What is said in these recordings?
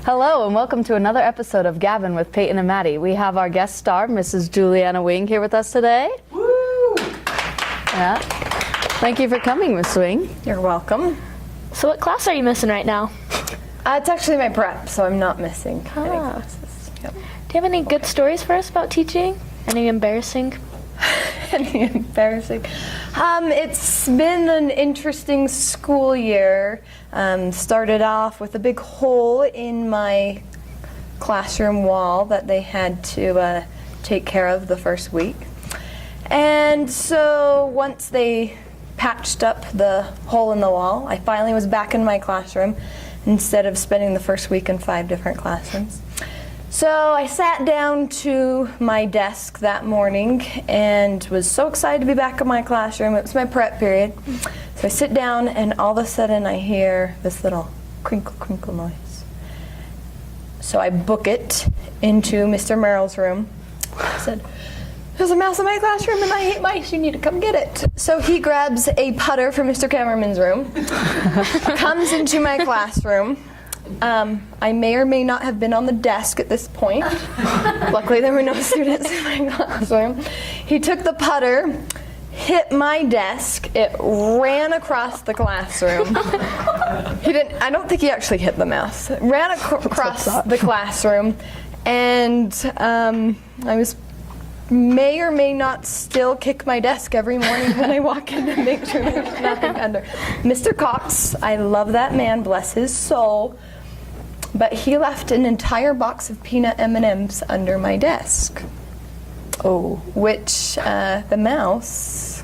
Hello and welcome to another episode of Gabbin with Paynton and Maddie. We have our guest star, Mrs. Julieanna Wing, here with us today. Woo! Yeah. Thank you for coming, Miss Wing. You're welcome. So what class are you missing right now? It's actually my prep, so I'm not missing any classes. Yep. Do you have any good stories for us about teaching? Any embarrassing? Any embarrassing? It's been an interesting school year. Started off with a big hole in my classroom wall that they had to take care of the first week. And so once they patched up the hole in the wall, I finally was back in my classroom instead of spending the first week in 5 different classrooms. So I sat down to my desk that morning and was so excited to be back in my classroom. It was my prep period. So I sit down and all of a sudden I hear this little crinkle, crinkle noise. So I book it into Mr. Merrill's room. I said, "There's a mouse in my classroom and I hate mice, you need to come get it." So he grabs a putter from Mr. Cameron's room, comes into my classroom. I may or may not have been on the desk at this point. Luckily there were no students in my classroom. He took the putter, hit my desk, it ran across the classroom. I don't think he actually hit the mouse. It ran across the classroom, and I may or may not still kick my desk every morning when I walk in to make sure there's nothing under. Mr. Cox, I love that man, bless his soul, but he left an entire box of peanut M&Ms under my desk. Oh, which the mouse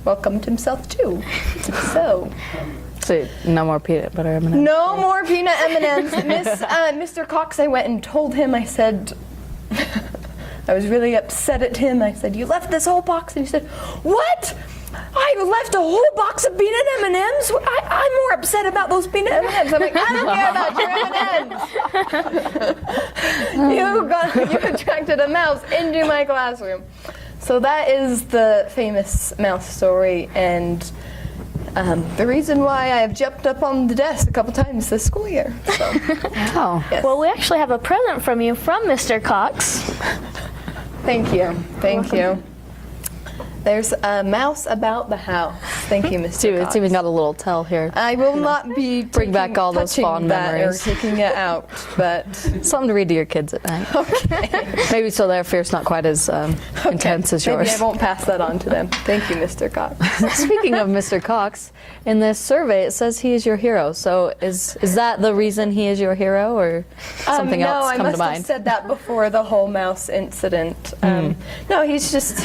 welcomed himself to. So no more peanut butter M&Ms. No more peanut M&Ms. Mr. Cox, I went and told him, I said, I was really upset at him. I said, "You left this whole box?" And he said, "What? I left a whole box of peanut M&Ms? I'm more upset about those peanut M&Ms. I'm like, "I don't care about your M&Ms. You attracted a mouse into my classroom." So that is the famous mouse story, and the reason why I have jumped up on the desk a couple times this school year. So, Oh. yes. Well, we actually have a present from you from Mr. Cox. Thank you. Thank you. There's a mouse about the house. Thank you, Mr. Cox. It's even got a little tell here. I will not be Bring back all those fond memories. or taking it out, but Something to read to your kids at night. okay. Maybe so their fear's not quite as intense as yours. Maybe I won't pass that on to them. Thank you, Mr. Cox. Speaking of Mr. Cox, in this survey it says he is your hero. So is that the reason he is your hero, or something else come to No, I must mind? have said that before the whole mouse incident. No, he's just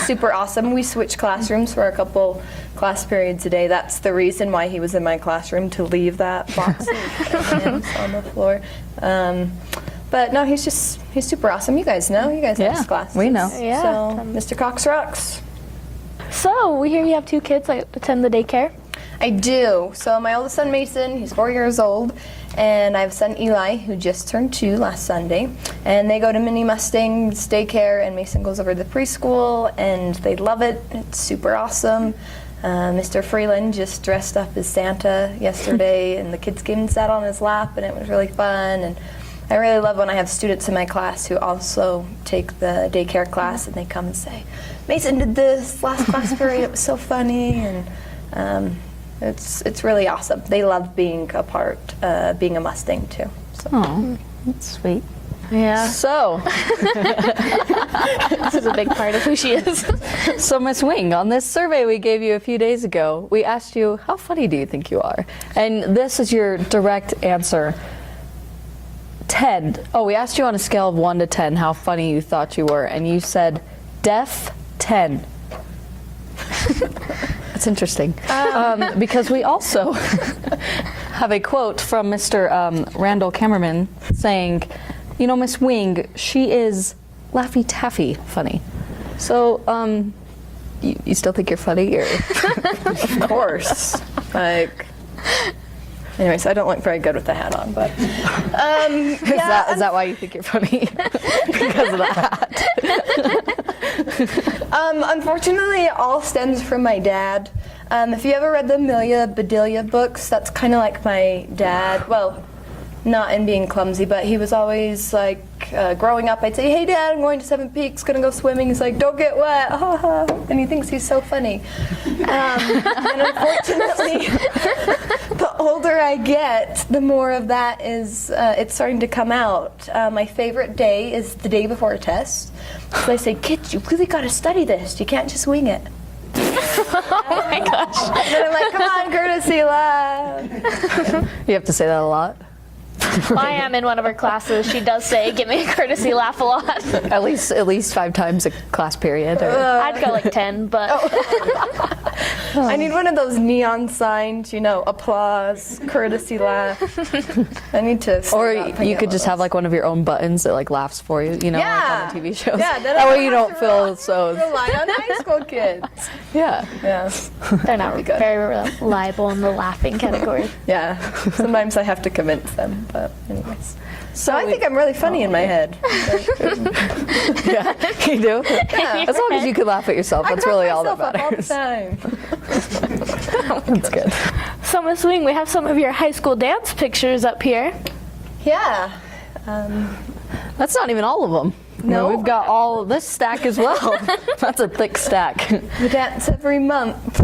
super awesome. We switched classrooms for a couple class periods a day. That's the reason why he was in my classroom, to leave that box of M&Ms on the floor. But no, he's super awesome. You guys know. You guys have his classes. We know. Yeah. So Mr. Cox rocks. So we hear you have 2 kids that attend the daycare. I do. So my oldest son Mason, he's 4 years old, and I have a son Eli who just turned 2 last Sunday, and they go to Mini Mustang's daycare, and Mason goes over to the preschool, and they love it. It's super awesome. Mr. Freeland just dressed up as Santa yesterday, and the kids came and sat on his lap, and it was really fun. And I really love when I have students in my class who also take the daycare class, and they come and say, "Mason did this last class period, it was so funny," and it's really awesome. They love being a part, being a Mustang too. So. Oh, that's sweet. Yeah. So, This is a big part of who she is. so Miss Wing, on this survey we gave you a few days ago, we asked you, how funny do you think you are? And this is your direct answer. 10. Oh, we asked you on a scale of 1 to 10 how funny you thought you were, and you said deaf 10. That's interesting. Because we also have a quote from Mr. Randall Cameraman saying, "You know, Miss Wing, she is Laffy Taffy funny." So, you still think you're funny? Or? Of course. Like, anyways, I don't look very good with the hat on, but Is that why you think you're funny? Because of the hat? Unfortunately, it all stems from my dad. If you ever read the Amelia Bedelia books, that's kind of like my dad. Well, not in being clumsy, but he was always like, growing up, I'd say, "Hey Dad, I'm going to Seven Peaks, gonna go swimming." He's like, "Don't get wet," and he thinks he's so funny. And unfortunately, the older I get, the more of that is, it's starting to come out. My favorite day is the day before a test. So I say, "Kids, you really gotta study this. You can't just wing it." Oh my gosh. And then I'm like, "Come on, courtesy lab." You have to say that a lot. I am in one of her classes. She does say, "Give me a courtesy laugh" a lot. At least 5 times a class period. Or, I'd go like 10, but I need one of those neon signs, applause, courtesy laugh. I need to. or you could just have like one of your own buttons that like laughs for you, like on the TV shows. Yeah, then that I way you don't feel so. rely on high school kids. Yeah. Yeah, they're not very reliable in the laughing category. yeah. Sometimes I have to convince them, but anyways. So I think I'm really funny in my head. Yeah, you do. Yeah. As long as you can laugh at yourself, that's really all that matters. All the time. That's good. So Miss Wing, we have some of your high school dance pictures up here. Yeah. That's not even all of them. No. We've got all this stack as well. That's a thick stack. We dance every month.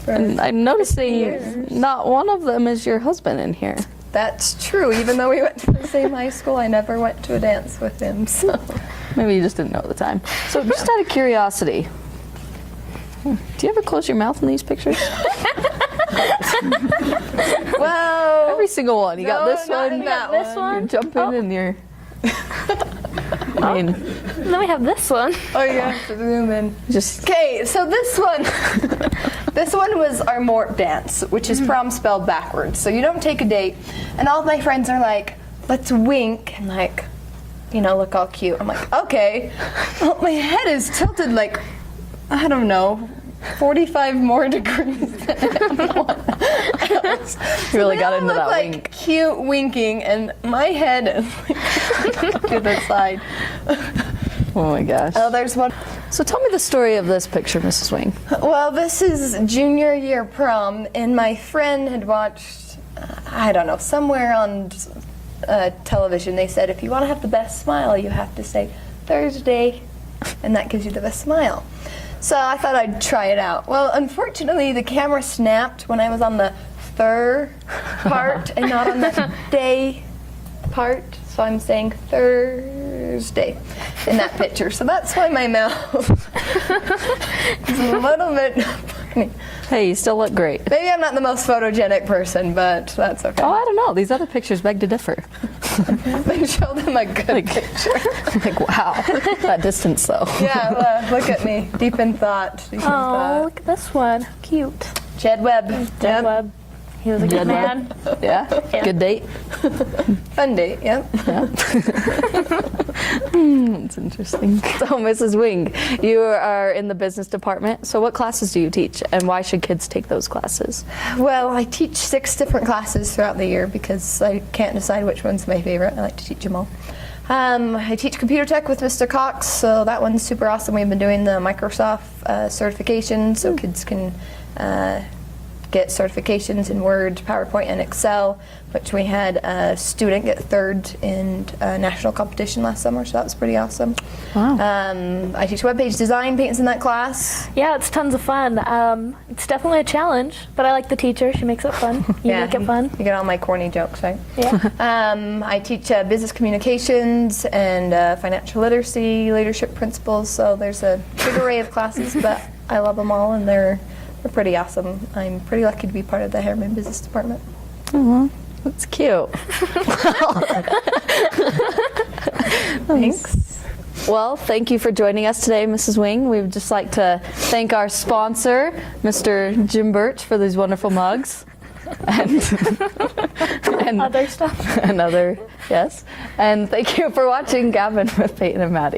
And I'm noticing not one of them is your husband in here. That's true. Even though we went to the same high school, I never went to a dance with him. So. Maybe you just didn't know at the time. So just out of curiosity, do you ever close your mouth in these pictures? Well, Every single one. You got no, this not one. in that This one. You jump in and you're. I mean, And then we have this one. Oh, you have to zoom in. just Okay, so this one, this one was our mort dance, which is prom spelled backwards. So you don't take a date, and all of my friends are like, "Let's wink," and like, look all cute. I'm like, okay. Well, my head is tilted like, I don't know, 45 more degrees than everyone else. really They got all into look that like wink. cute winking, and my head is like to the side. Oh my gosh. Oh, there's one. So tell me the story of this picture, Mrs. Wing. Well, this is junior year prom, and my friend had watched, I don't know, somewhere on television, they said, if you want to have the best smile, you have to say Thursday, and that gives you the best smile. So I thought I'd try it out. Well, unfortunately, the camera snapped when I was on the third part and not on the day part, so I'm saying Thursday in that picture. So that's why my mouth is a little bit funny. Hey, you still look great. Maybe I'm not the most photogenic person, but that's okay. Oh, I don't know. These other pictures beg to differ. They show them a good picture. Like, wow. That distance, though. Yeah, look at me. Deep in thought. Deep in Oh, thought. look at this one. Cute. Jed Webb. Jed Webb. He was a good Jed man. Webb. Yeah? Yeah. Good date? Fun date, yep. It's interesting. So, Mrs. Wing, you are in the business department. So what classes do you teach, and why should kids take those classes? Well, I teach 6 different classes throughout the year because I can't decide which one's my favorite. I like to teach them all. I teach computer tech with Mr. Cox, so that one's super awesome. We've been doing the Microsoft certification, so kids can get certifications in Word, PowerPoint, and Excel, which we had a student get 3rd in a national competition last summer, so that was pretty awesome. Wow. I teach web page design. Peyton's in that class. Yeah, it's tons of fun. It's definitely a challenge, but I like the teacher. She makes it fun. You make it fun. You get all my corny jokes, right? Yeah. I teach business communications and financial literacy, leadership principles, so there's a big array of classes, but I love them all, and they're pretty awesome. I'm pretty lucky to be part of the Herriman business department. That's cute. Thanks. Well, thank you for joining us today, Mrs. Wing. We would just like to thank our sponsor, Mr. Jim Birch, for these wonderful mugs. And Other stuff. yes. And thank you for watching Gabbin with Peyton and Maddie.